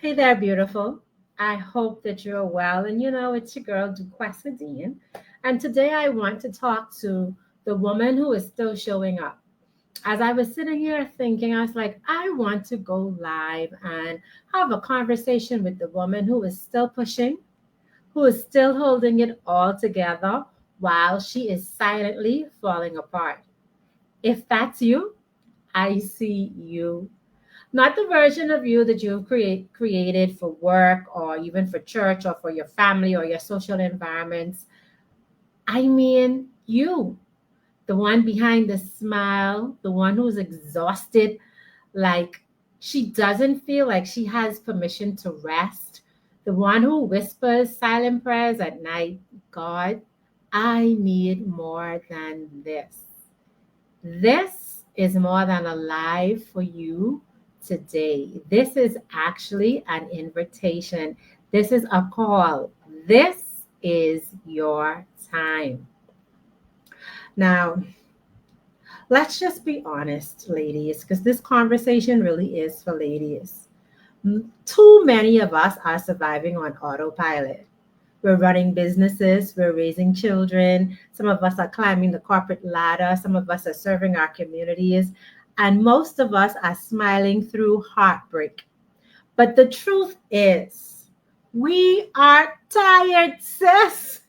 Hey there, beautiful. I hope that you're well. And it's your girl, Duquesa. And today I want to talk to the woman who is still showing up. As I was sitting here thinking, I was like, I want to go live and have a conversation with the woman who is still pushing, who is still holding it all together while she is silently falling apart. If that's you, I see you, not the version of you that you've created for work or even for church or for your family or your social environments. I mean, you, the one behind the smile, the one who's exhausted, like she doesn't feel like she has permission to rest, the one who whispers silent prayers at night. God, I need more than this. This is more than a live for you today. This is actually an invitation. This is a call. This is your time. Now, let's just be honest, ladies, because this conversation really is for ladies. Too many of us are surviving on autopilot. We're running businesses, we're raising children. Some of us are climbing the corporate ladder, some of us are serving our communities, and most of us are smiling through heartbreak. But the truth is, we are tired, sis.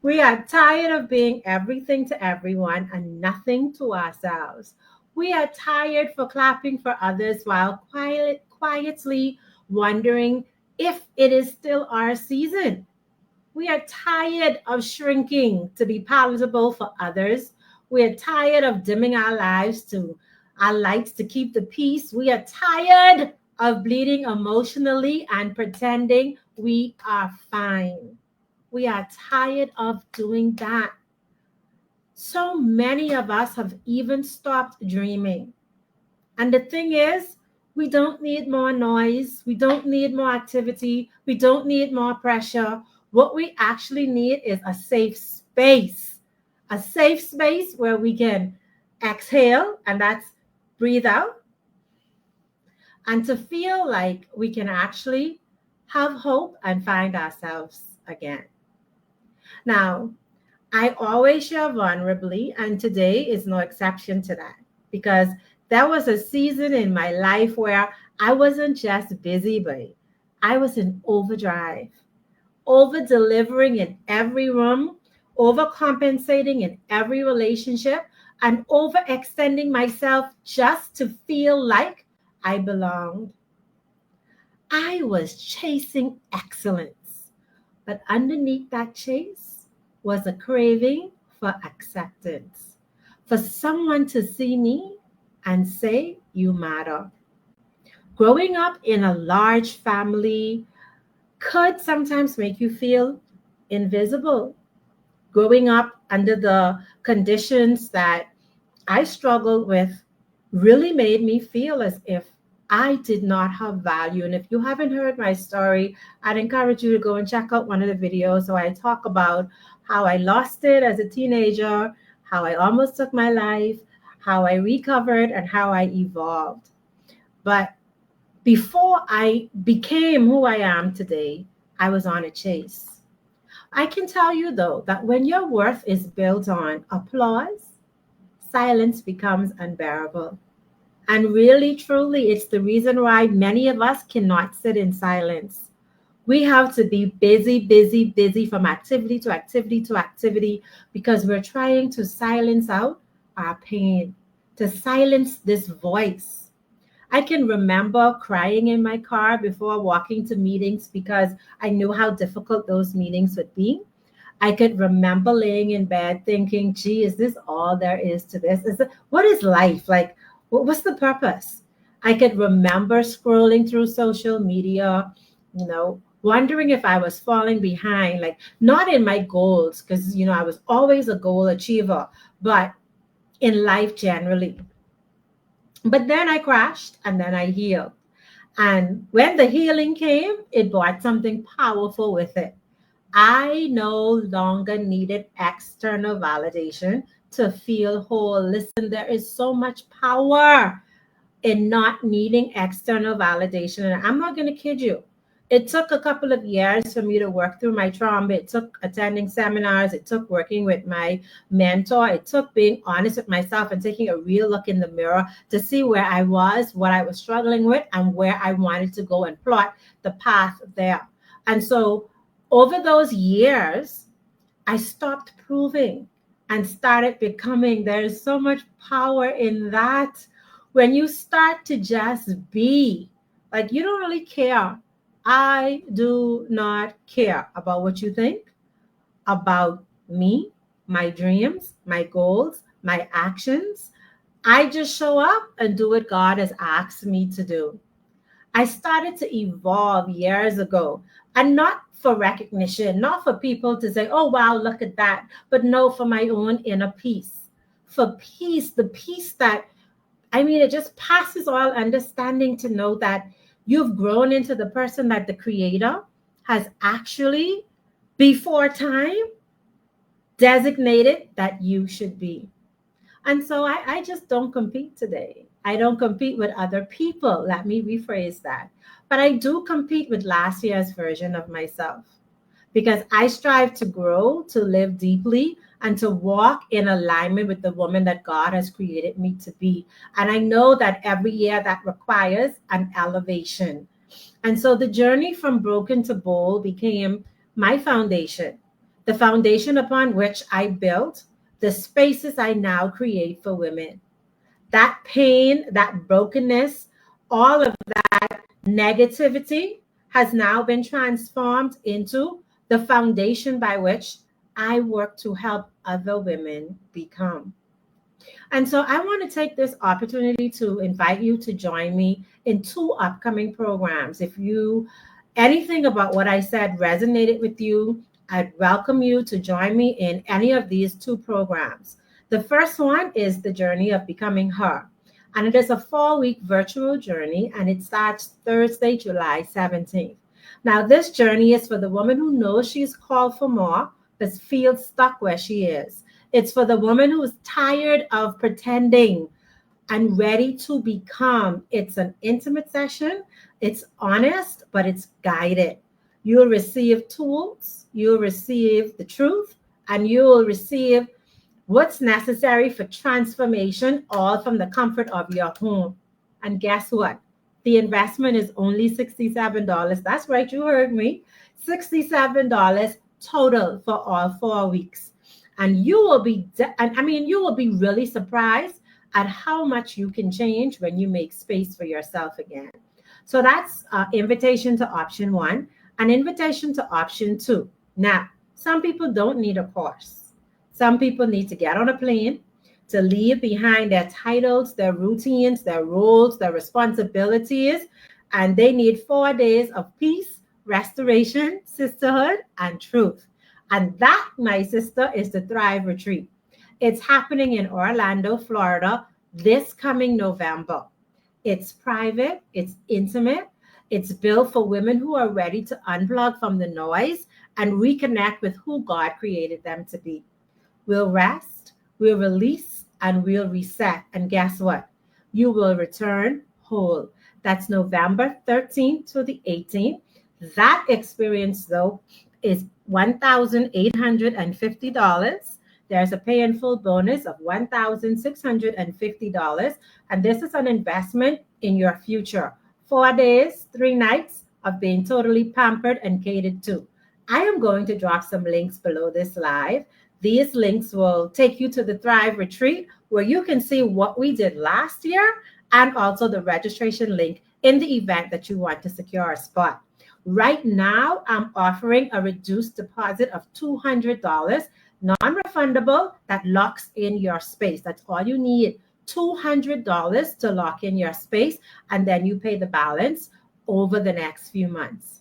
We are tired of being everything to everyone and nothing to ourselves. We are tired for clapping for others while quietly wondering if it is still our season. We are tired of shrinking to be palatable for others. We are tired of dimming our lights to keep the peace. We are tired of bleeding emotionally and pretending we are fine. We are tired of doing that. So many of us have even stopped dreaming. And the thing is, we don't need more noise. We don't need more activity. We don't need more pressure. What we actually need is a safe space where we can exhale, and that's breathe out, and to feel like we can actually have hope and find ourselves again. Now, I always share vulnerably, and today is no exception to that because there was a season in my life where I wasn't just busy, but I was in overdrive, over delivering in every room, overcompensating in every relationship, and overextending myself just to feel like I belonged. I was chasing excellence, but underneath that chase was a craving for acceptance, for someone to see me and say, you matter. Growing up in a large family could sometimes make you feel invisible. Growing up under the conditions that I struggled with really made me feel as if I did not have value. And if you haven't heard my story, I'd encourage you to go and check out one of the videos. So I talk about how I lost it as a teenager, how I almost took my life, how I recovered, and how I evolved. But before I became who I am today, I was on a chase. I can tell you, though, that when your worth is built on applause, silence becomes unbearable. And really, truly, it's the reason why many of us cannot sit in silence. We have to be busy, busy, busy from activity to activity to activity because we're trying to silence out our pain, to silence this voice. I can remember crying in my car before walking to meetings because I knew how difficult those meetings would be. I could remember laying in bed thinking, gee, is this all there is to this? What is life? Like, what's the purpose? I could remember scrolling through social media, wondering if I was falling behind, like not in my goals, because, I was always a goal achiever, but in life generally. But then I crashed and then I healed. And when the healing came, it brought something powerful with it. I no longer needed external validation to feel whole. Listen, there is so much power in not needing external validation. And I'm not going to kid you. It took a couple of years for me to work through my trauma. It took attending seminars. It took working with my mentor. It took being honest with myself and taking a real look in the mirror to see where I was, what I was struggling with, and where I wanted to go and plot the path there. And so over those years, I stopped proving and started becoming. There's so much power in that. When you start to just be, like, you don't really care. I do not care about what you think about me, my dreams, my goals, my actions. I just show up and do what God has asked me to do. I started to evolve years ago, and not for recognition, not for people to say, oh, wow, look at that, but no, for my own inner peace. For peace, the peace that, I mean, it just passes all understanding to know that you've grown into the person that the Creator has actually, before time, designated that you should be. And so I just don't compete today. I don't compete with other people. Let me rephrase that. But I do compete with last year's version of myself because I strive to grow, to live deeply, and to walk in alignment with the woman that God has created me to be. And I know that every year that requires an elevation. And so the journey from broken to bold became my foundation, the foundation upon which I built the spaces I now create for women. That pain, that brokenness, all of that negativity has now been transformed into the foundation by which I work to help other women become. And so I want to take this opportunity to invite you to join me in two upcoming programs. If you anything about what I said resonated with you, I'd welcome you to join me in any of these two programs. The first one is the journey of becoming her. And it is a 4-week virtual journey, and it starts Thursday, July 17th. Now, this journey is for the woman who knows she's called for more, but feels stuck where she is. It's for the woman who's tired of pretending and ready to become. It's an intimate session. It's honest, but it's guided. You'll receive tools, you'll receive the truth, and you will receive what's necessary for transformation, all from the comfort of your home. And guess what? The investment is only $67. That's right, you heard me. $67 total for all 4 weeks. And you will be, you will be really surprised at how much you can change when you make space for yourself again. So that's invitation to option 1, an invitation to option 2. Now, some people don't need a course. Some people need to get on a plane, to leave behind their titles, their routines, their roles, their responsibilities, and they need 4 days of peace, restoration, sisterhood, and truth. And that, my sister, is the Thrive Retreat. It's happening in Orlando, Florida, this coming November. It's private, it's intimate, it's built for women who are ready to unplug from the noise and reconnect with who God created them to be. We'll rest, we'll release, and we'll reset. And guess what? You will return whole. That's November 13th to the 18th. That experience, though, is $1,850. There's a pay in full bonus of $1,650. And this is an investment in your future. 4 days, 3 nights of being totally pampered and catered to. I am going to drop some links below this live. These links will take you to the Thrive Retreat, where you can see what we did last year, and also the registration link in the event that you want to secure a spot. Right now, I'm offering a reduced deposit of $200, non-refundable, that locks in your space. That's all you need, $200 to lock in your space, and then you pay the balance over the next few months.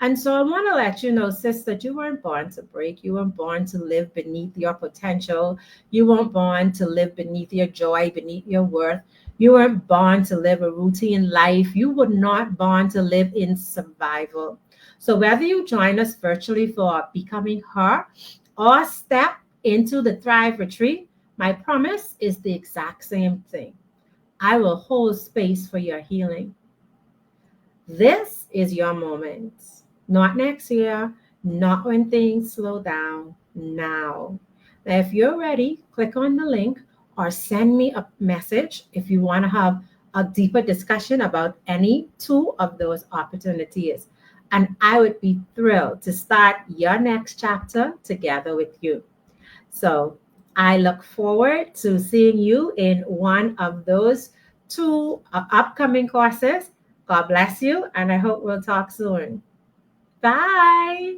And so I want to let you know, sis, that you weren't born to break. You weren't born to live beneath your potential. You weren't born to live beneath your joy, beneath your worth. You weren't born to live a routine life. You were not born to live in survival. So whether you join us virtually for becoming her or step into the Thrive Retreat, my promise is the exact same thing. I will hold space for your healing. This is your moment. Not next year, not when things slow down, now. Now, if you're ready, click on the link or send me a message if you want to have a deeper discussion about any two of those opportunities. And I would be thrilled to start your next chapter together with you. So I look forward to seeing you in one of those two upcoming courses. God bless you, and I hope we'll talk soon. Bye.